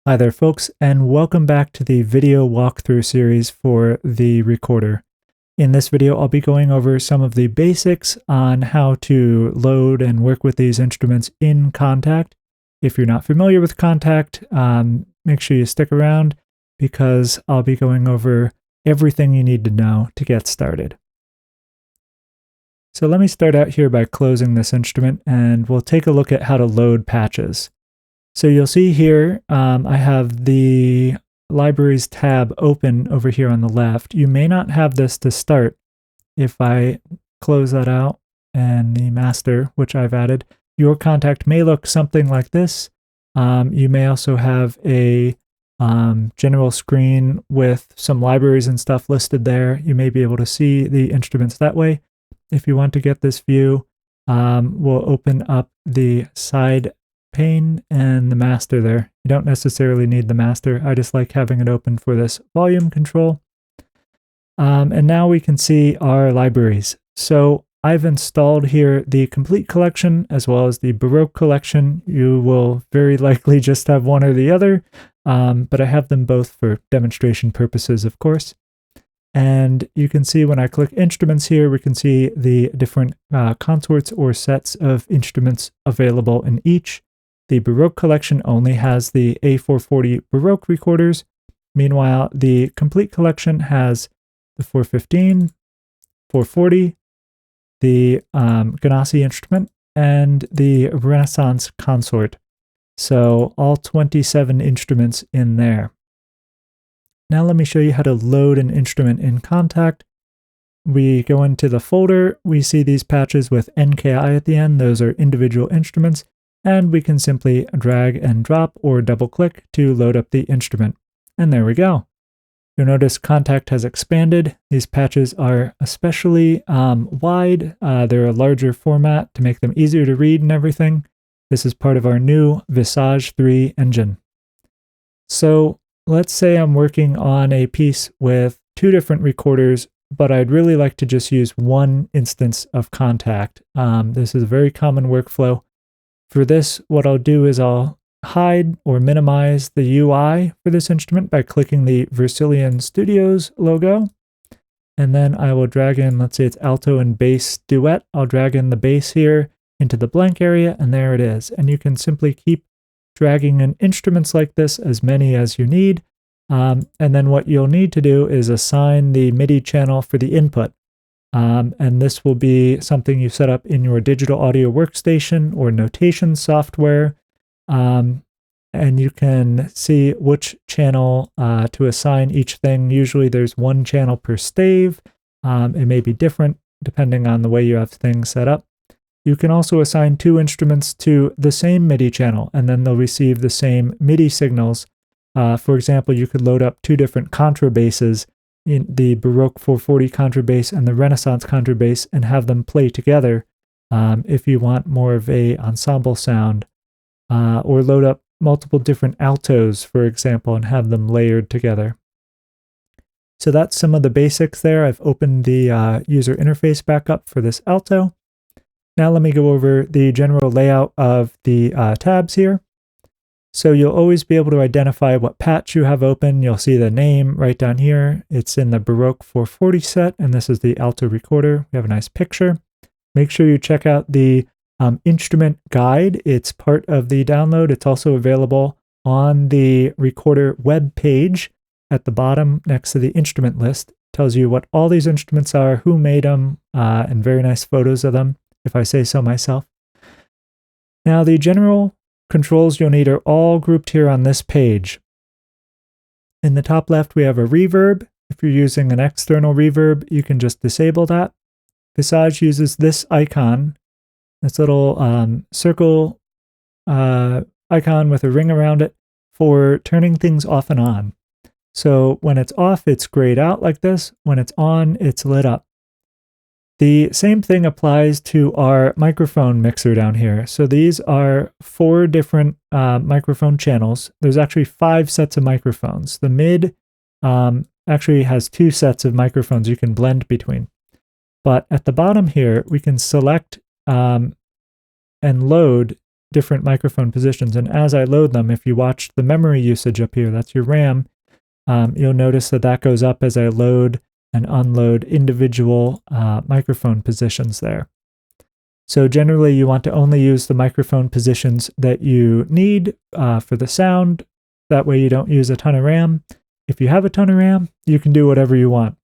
Hi there folks, and welcome back to the video walkthrough series for the recorder. In this video, I'll be going over some of the basics on how to load and work with these instruments in Kontakt. If you're not familiar with Kontakt, make sure you stick around because I'll be going over everything you need to know to get started. So let me start out here by closing this instrument, and we'll take a look at how to load patches. So you'll see here, I have the Libraries tab open over here on the left. You may not have this to start. If I close that out and the master, which I've added, your Kontakt may look something like this. You may also have a general screen with some libraries and stuff listed there. You may be able to see the instruments that way. If you want to get this view, we'll open up the side pane and the master there. You don't necessarily need the master. I just like having it open for this volume control. And now we can see our libraries. So I've installed here the complete collection as well as the Baroque collection. You will very likely just have one or the other, but I have them both for demonstration purposes, of course. And you can see when I click instruments here, we can see the different consorts or sets of instruments available in each. The Baroque collection only has the A440 Baroque recorders. Meanwhile, the complete collection has the 415, 440, the Ganassi instrument, and the Renaissance consort. So all 27 instruments in there. Now let me show you how to load an instrument in Kontakt. We go into the folder, we see these patches with NKI at the end. Those are individual instruments. And we can simply drag and drop or double click to load up the instrument. And there we go. You'll notice Kontakt has expanded. These patches are especially wide. They're a larger format to make them easier to read and everything. This is part of our new Visage 3 engine. So let's say I'm working on a piece with two different recorders, but I'd really like to just use one instance of Kontakt. This is a very common workflow. For this, what I'll do is I'll hide or minimize the UI for this instrument by clicking the Vercillion Studios logo. And then I will drag in, let's say it's alto and bass duet. I'll drag in the bass here into the blank area, and there it is. And you can simply keep dragging in instruments like this, as many as you need. And then what you'll need to do is assign the MIDI channel for the input. And this will be something you set up in your digital audio workstation or notation software. And you can see which channel to assign each thing. Usually there's one channel per stave. It may be different depending on the way you have things set up. You can also assign two instruments to the same MIDI channel, and then they'll receive the same MIDI signals. For example, you could load up two different contrabasses, in the Baroque 440 contrabass and the Renaissance contrabass, and have them play together if you want more of a ensemble sound, or load up multiple different altos, for example, and have them layered together. So that's some of the basics there. I've opened the user interface back up for this alto. Now let me go over the general layout of the tabs here. So you'll always be able to identify what patch you have open. You'll see the name right down here. It's in the Baroque 440 set, and this is the alto recorder. We have a nice picture. Make sure you check out the instrument guide. It's part of the download. It's also available on the recorder web page at the bottom next to the instrument list. It tells you what all these instruments are, who made them, and very nice photos of them, if I say so myself. Now the general controls you'll need are all grouped here on this page. In the top left, we have a reverb. If you're using an external reverb, you can just disable that. Visage uses this icon, this little circle icon with a ring around it, for turning things off and on. So when it's off, it's grayed out like this. When it's on, it's lit up. The same thing applies to our microphone mixer down here. So these are 4 different microphone channels. There's actually 5 sets of microphones. The mid actually has 2 sets of microphones you can blend between. But at the bottom here, we can select and load different microphone positions. And as I load them, if you watch the memory usage up here, that's your RAM, you'll notice that that goes up as I load and unload individual microphone positions there. So generally, you want to only use the microphone positions that you need for the sound. That way you don't use a ton of RAM. If you have a ton of RAM, you can do whatever you want.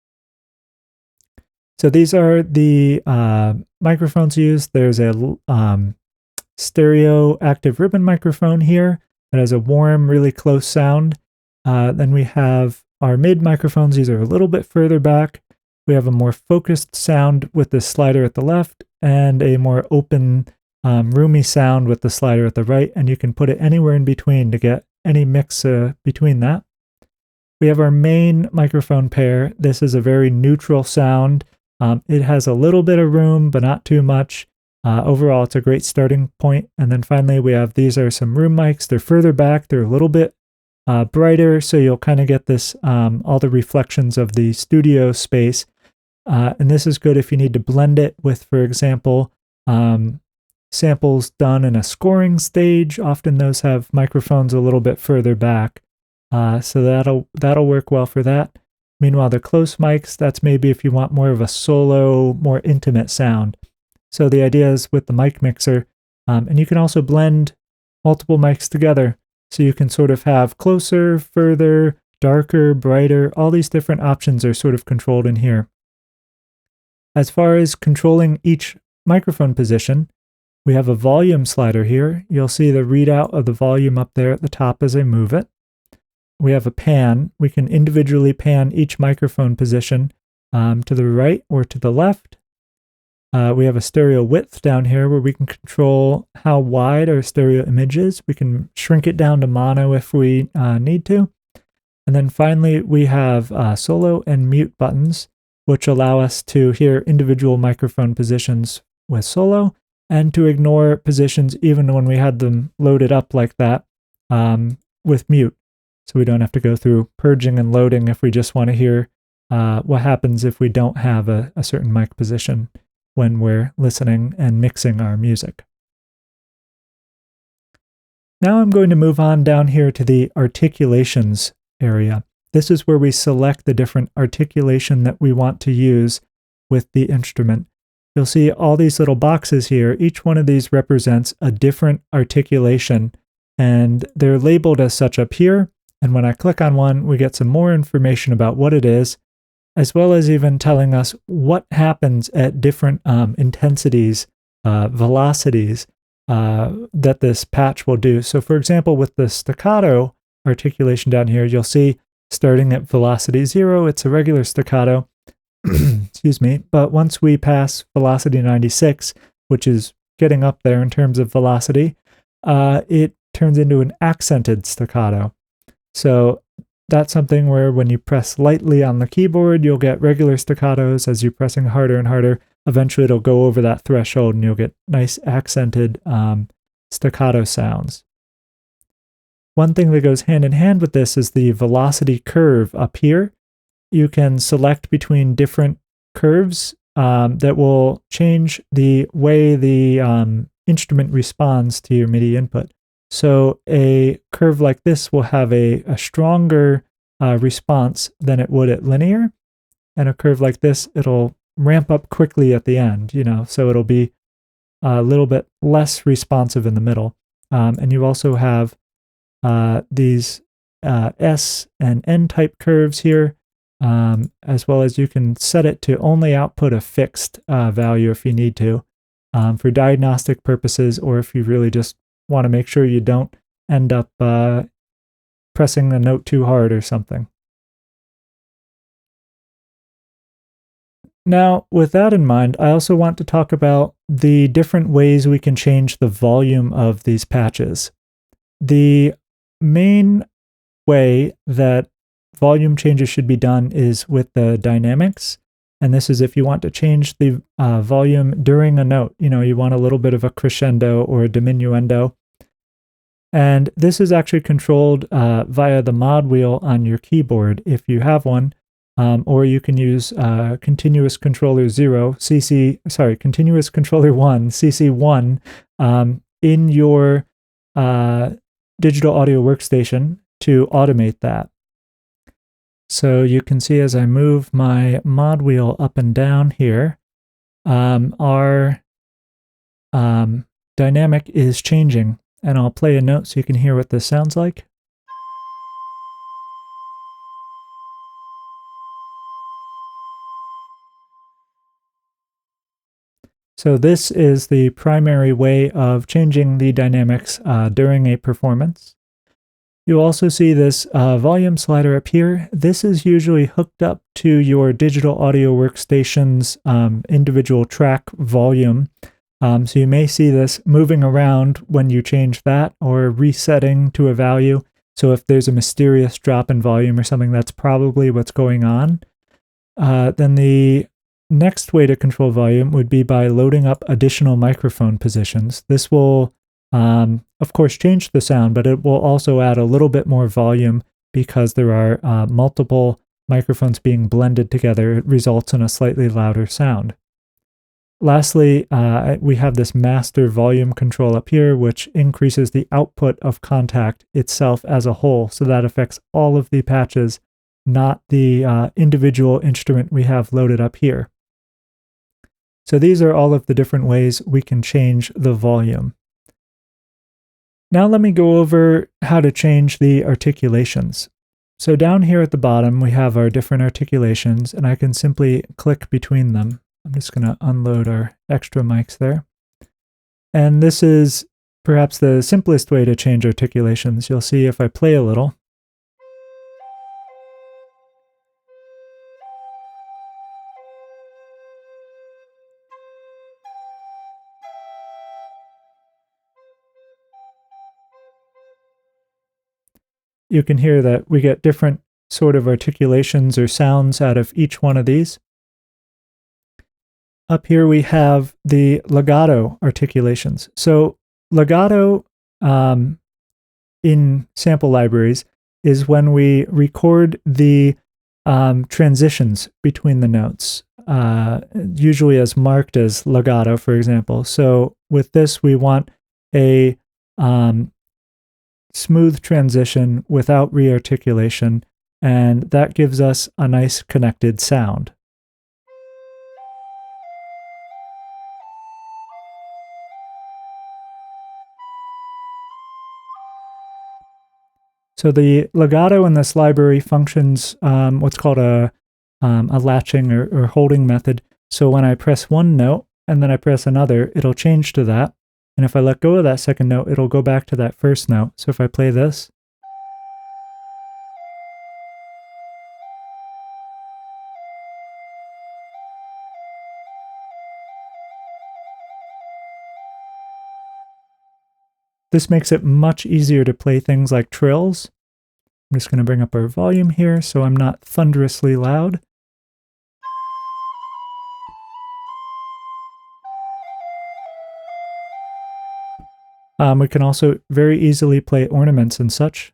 So these are the microphones used. There's a stereo active ribbon microphone here that has a warm, really close sound. Then we have our mid microphones. These are a little bit further back. We have a more focused sound with the slider at the left and a more open, roomy sound with the slider at the right. And you can put it anywhere in between to get any mix between that. We have our main microphone pair. This is a very neutral sound. It has a little bit of room, but not too much. Overall, it's a great starting point. And then finally, we have these are some room mics. They're further back. They're a little bit brighter, so you'll kind of get this, all the reflections of the studio space. And this is good if you need to blend it with, for example, samples done in a scoring stage. Often those have microphones a little bit further back. So that'll work well for that. Meanwhile, the close mics, that's maybe if you want more of a solo, more intimate sound. So the idea is with the mic mixer, and you can also blend multiple mics together. So you can sort of have closer, further, darker, brighter, all these different options are sort of controlled in here. As far as controlling each microphone position, we have a volume slider here. You'll see the readout of the volume up there at the top as I move it. We have a pan. We can individually pan each microphone position to the right or to the left. We have a stereo width down here where we can control how wide our stereo image is. We can shrink it down to mono if we need to. And then finally, we have solo and mute buttons, which allow us to hear individual microphone positions with solo and to ignore positions even when we had them loaded up like that with mute. So we don't have to go through purging and loading if we just want to hear what happens if we don't have a certain mic position when we're listening and mixing our music. Now I'm going to move on down here to the articulations area. This is where we select the different articulation that we want to use with the instrument. You'll see all these little boxes here. Each one of these represents a different articulation, and they're labeled as such up here. And when I click on one, we get some more information about what it is, as well as even telling us what happens at different intensities, velocities that this patch will do. So for example, with the staccato articulation down here, you'll see starting at velocity 0, it's a regular staccato, excuse me, but once we pass velocity 96, which is getting up there in terms of velocity, it turns into an accented staccato. So that's something where when you press lightly on the keyboard, you'll get regular staccatos. As you're pressing harder and harder, eventually it'll go over that threshold and you'll get nice accented staccato sounds. One thing that goes hand in hand with this is the velocity curve up here. You can select between different curves that will change the way the instrument responds to your MIDI input. So a curve like this will have a stronger response than it would at linear. And a curve like this, it'll ramp up quickly at the end, so it'll be a little bit less responsive in the middle. And you also have these S and N type curves here, as well as you can set it to only output a fixed value if you need to, for diagnostic purposes, or if you really just want to make sure you don't end up pressing a note too hard or something. Now, with that in mind, I also want to talk about the different ways we can change the volume of these patches. The main way that volume changes should be done is with the dynamics. And this is if you want to change the volume during a note. You want a little bit of a crescendo or a diminuendo. And this is actually controlled via the mod wheel on your keyboard if you have one, or you can use continuous controller 0, continuous controller 1, CC1, in your digital audio workstation to automate that. So you can see as I move my mod wheel up and down here, our dynamic is changing. And I'll play a note so you can hear what this sounds like. So this is the primary way of changing the dynamics during a performance. You'll also see this volume slider up here. This is usually hooked up to your digital audio workstation's individual track volume. So you may see this moving around when you change that or resetting to a value. So if there's a mysterious drop in volume or something, that's probably what's going on. Then the next way to control volume would be by loading up additional microphone positions. This will, of course, change the sound, but it will also add a little bit more volume because there are multiple microphones being blended together. It results in a slightly louder sound. Lastly, we have this master volume control up here, which increases the output of Kontakt itself as a whole. So that affects all of the patches, not the individual instrument we have loaded up here. So these are all of the different ways we can change the volume. Now let me go over how to change the articulations. So down here at the bottom, we have our different articulations, and I can simply click between them. I'm just going to unload our extra mics there. And this is perhaps the simplest way to change articulations. You'll see if I play a little. You can hear that we get different sort of articulations or sounds out of each one of these. Up here we have the legato articulations. So legato in sample libraries is when we record the transitions between the notes, usually as marked as legato, for example. So with this, we want a smooth transition without rearticulation, and that gives us a nice connected sound. So the legato in this library functions what's called a latching or holding method. So when I press one note and then I press another, it'll change to that. And if I let go of that second note, it'll go back to that first note. So if I play this, this makes it much easier to play things like trills. I'm just going to bring up our volume here so I'm not thunderously loud. We can also very easily play ornaments and such.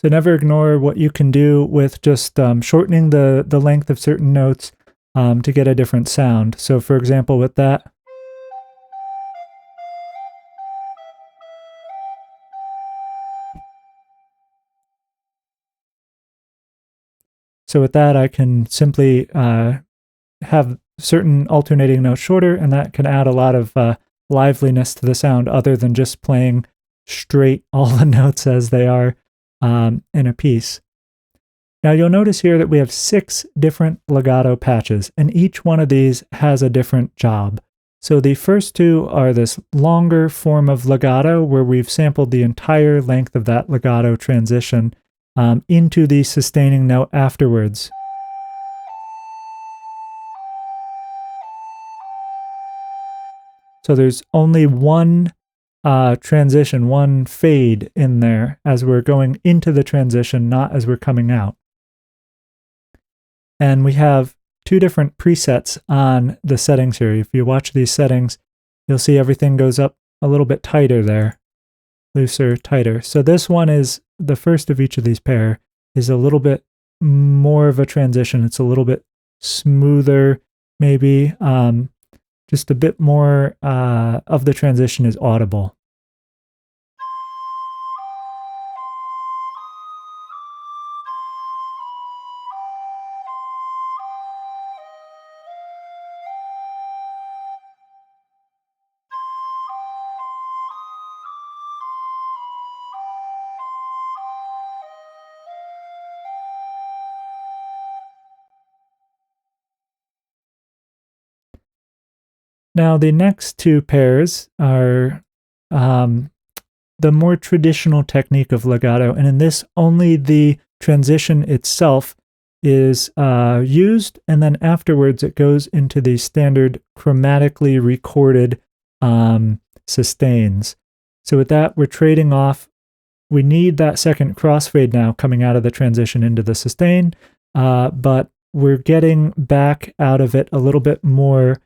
So never ignore what you can do with just shortening the length of certain notes to get a different sound. So for example, with that, I can simply have certain alternating notes shorter, and that can add a lot of liveliness to the sound other than just playing straight all the notes as they are in a piece. Now you'll notice here that we have 6 different legato patches, and each one of these has a different job. So the first 2 are this longer form of legato, where we've sampled the entire length of that legato transition into the sustaining note afterwards. So there's only one transition, one fade in there as we're going into the transition, not as we're coming out. And we have two different presets on the settings here. If you watch these settings, you'll see everything goes up a little bit tighter there, looser, tighter. So this one is, the first of each of these pair is a little bit more of a transition. It's a little bit smoother, maybe. Just a bit more of the transition is audible. Now, the next two pairs are the more traditional technique of legato, and in this, only the transition itself is used, and then afterwards it goes into the standard chromatically recorded sustains. So with that, we're trading off. We need that second crossfade now coming out of the transition into the sustain, but we're getting back out of it a little bit more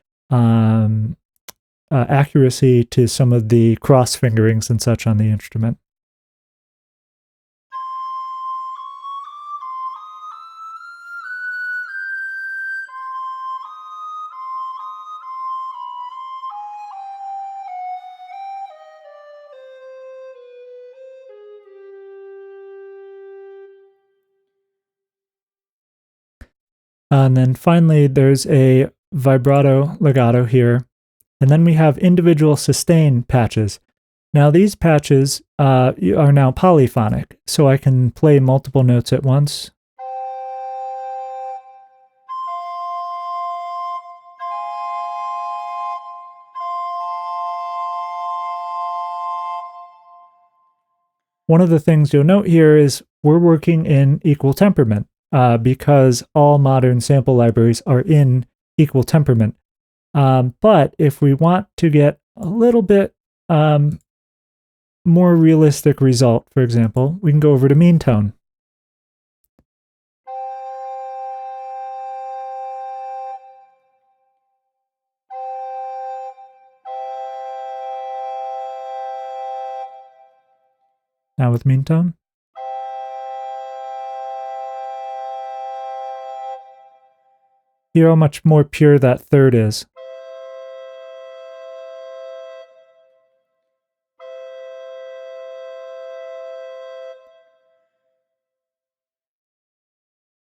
accuracy to some of the cross fingerings and such on the instrument. And then finally, there's a vibrato legato here. And then we have individual sustain patches. Now these patches are now polyphonic, so I can play multiple notes at once. One of the things you'll note here is we're working in equal temperament because all modern sample libraries are in equal temperament. But if we want to get a little bit more realistic result, for example, we can go over to mean tone. Now with mean tone. Hear how much more pure that third is.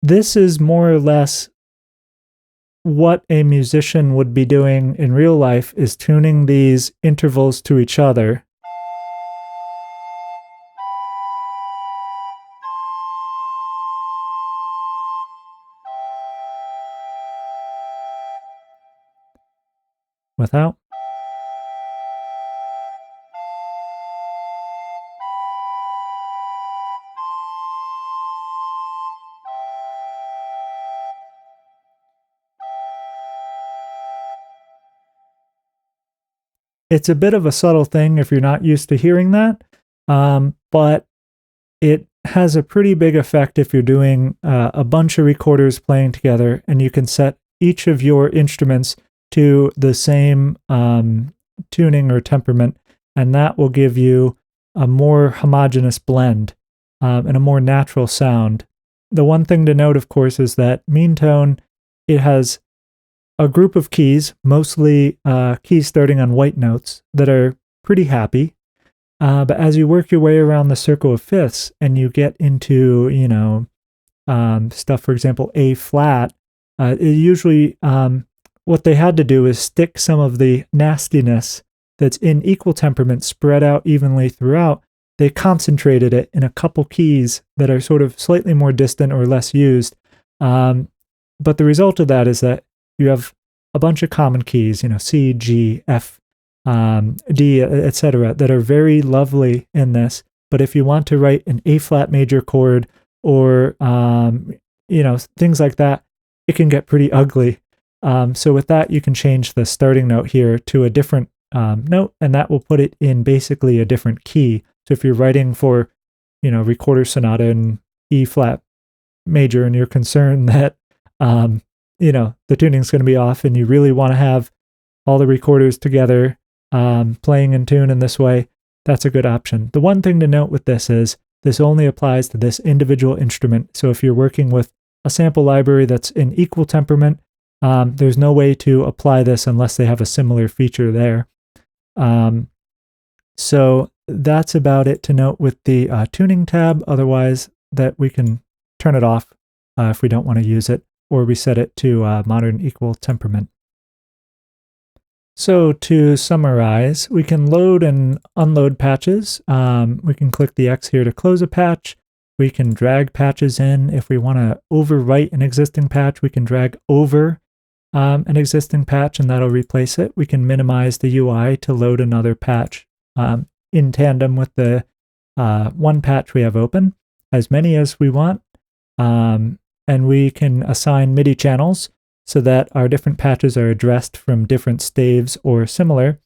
This is more or less what a musician would be doing in real life, is tuning these intervals to each other. Without. It's a bit of a subtle thing if you're not used to hearing that, but it has a pretty big effect if you're doing a bunch of recorders playing together, and you can set each of your instruments to the same tuning or temperament, and that will give you a more homogeneous blend and a more natural sound. The one thing to note, of course, is that mean tone, it has a group of keys, mostly keys starting on white notes, that are pretty happy. But as you work your way around the circle of fifths and you get into, stuff, for example, A flat, it usually, what they had to do is stick some of the nastiness that's in equal temperament spread out evenly throughout. They concentrated it in a couple keys that are sort of slightly more distant or less used. But the result of that is that you have a bunch of common keys, C, G, F, D, etc., that are very lovely in this. But if you want to write an A flat major chord or things like that, it can get pretty ugly. So with that, you can change the starting note here to a different note, and that will put it in basically a different key. So if you're writing for, recorder sonata in E flat major, and you're concerned that, the tuning's going to be off, and you really want to have all the recorders together, playing in tune in this way, that's a good option. The one thing to note with this is this only applies to this individual instrument. So if you're working with a sample library that's in equal temperament, there's no way to apply this unless they have a similar feature there. So that's about it to note with the tuning tab. Otherwise, that we can turn it off if we don't want to use it, or we set it to modern equal temperament. So to summarize, we can load and unload patches. We can click the X here to close a patch. We can drag patches in. If we want to overwrite an existing patch, we can drag over an existing patch and that'll replace it. We can minimize the UI to load another patch in tandem with the one patch we have open, as many as we want. And we can assign MIDI channels so that our different patches are addressed from different staves or similar.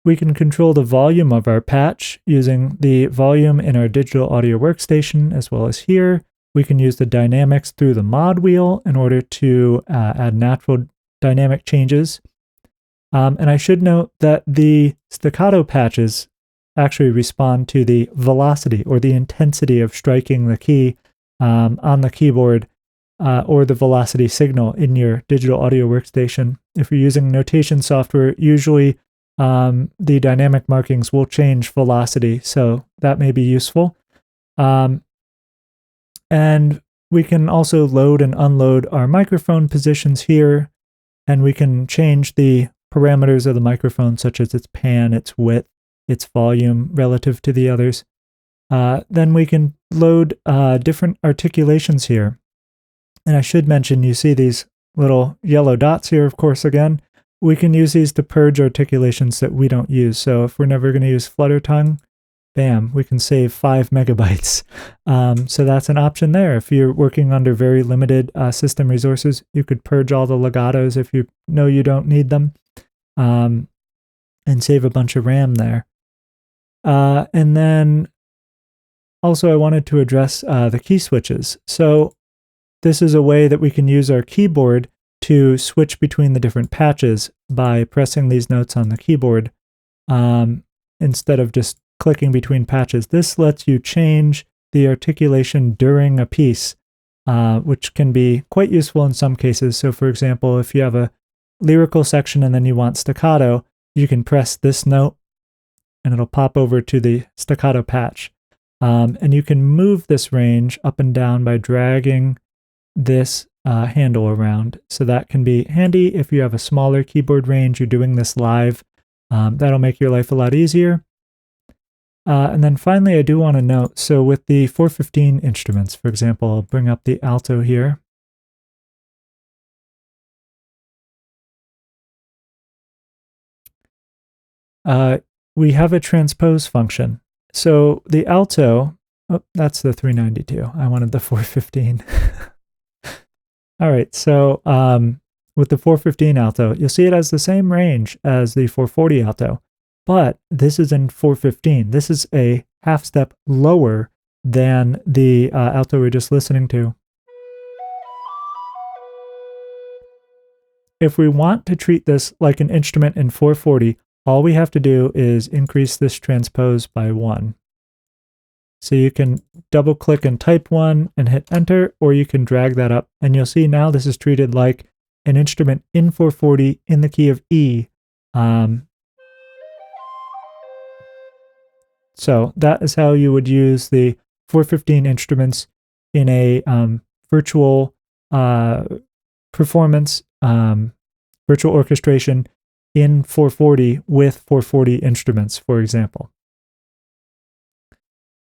We can control the volume of our patch using the volume in our digital audio workstation as well as here. We can use the dynamics through the mod wheel in order to add natural dynamic changes. And I should note that the staccato patches actually respond to the velocity or the intensity of striking the key on the keyboard, or the velocity signal in your digital audio workstation. If you're using notation software, usually the dynamic markings will change velocity, so that may be useful. And we can also load and unload our microphone positions here, and we can change the parameters of the microphone, such as its pan, its width, its volume relative to the others. Then we can load different articulations here. And I should mention, you see these little yellow dots here, of course, again. We can use these to purge articulations that we don't use. So if we're never going to use flutter tongue, bam, we can save 5 megabytes. So that's an option there. If you're working under very limited system resources, you could purge all the legatos if you know you don't need them, and save a bunch of RAM there. And then also I wanted to address the key switches. So this is a way that we can use our keyboard to switch between the different patches by pressing these notes on the keyboard instead of just clicking between patches. This lets you change the articulation during a piece, which can be quite useful in some cases. So for example, if you have a lyrical section and then you want staccato, you can press this note and it'll pop over to the staccato patch. And you can move this range up and down by dragging this handle around. So that can be handy if you have a smaller keyboard range, you're doing this live. That'll make your life a lot easier. And then finally, I do want to note, so with the 415 instruments, for example, I'll bring up the alto here. We have a transpose function. So the alto, oh, that's the 392. I wanted the 415. All right, so with the 415 alto, you'll see it has the same range as the 440 alto, but this is in 415. This is a half step lower than the alto we're just listening to. If we want to treat this like an instrument in 440, all we have to do is increase this transpose by 1. So you can double click and type 1 and hit enter, or you can drag that up and you'll see now this is treated like an instrument in 440 in the key of E. So that is how you would use the 415 instruments in a virtual performance, virtual orchestration in 440 with 440 instruments, for example.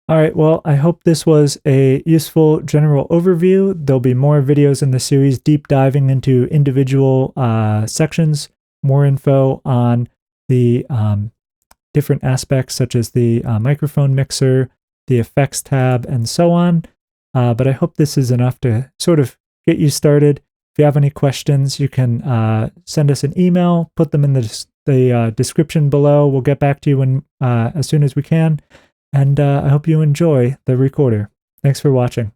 All right, well, I hope this was a useful general overview. There'll be more videos in the series deep diving into individual sections, more info on the different aspects such as the microphone mixer, the effects tab, and so on. But I hope this is enough to sort of get you started. If you have any questions, you can send us an email, put them in the the description below. We'll get back to you as soon as we can. And I hope you enjoy the recorder. Thanks for watching.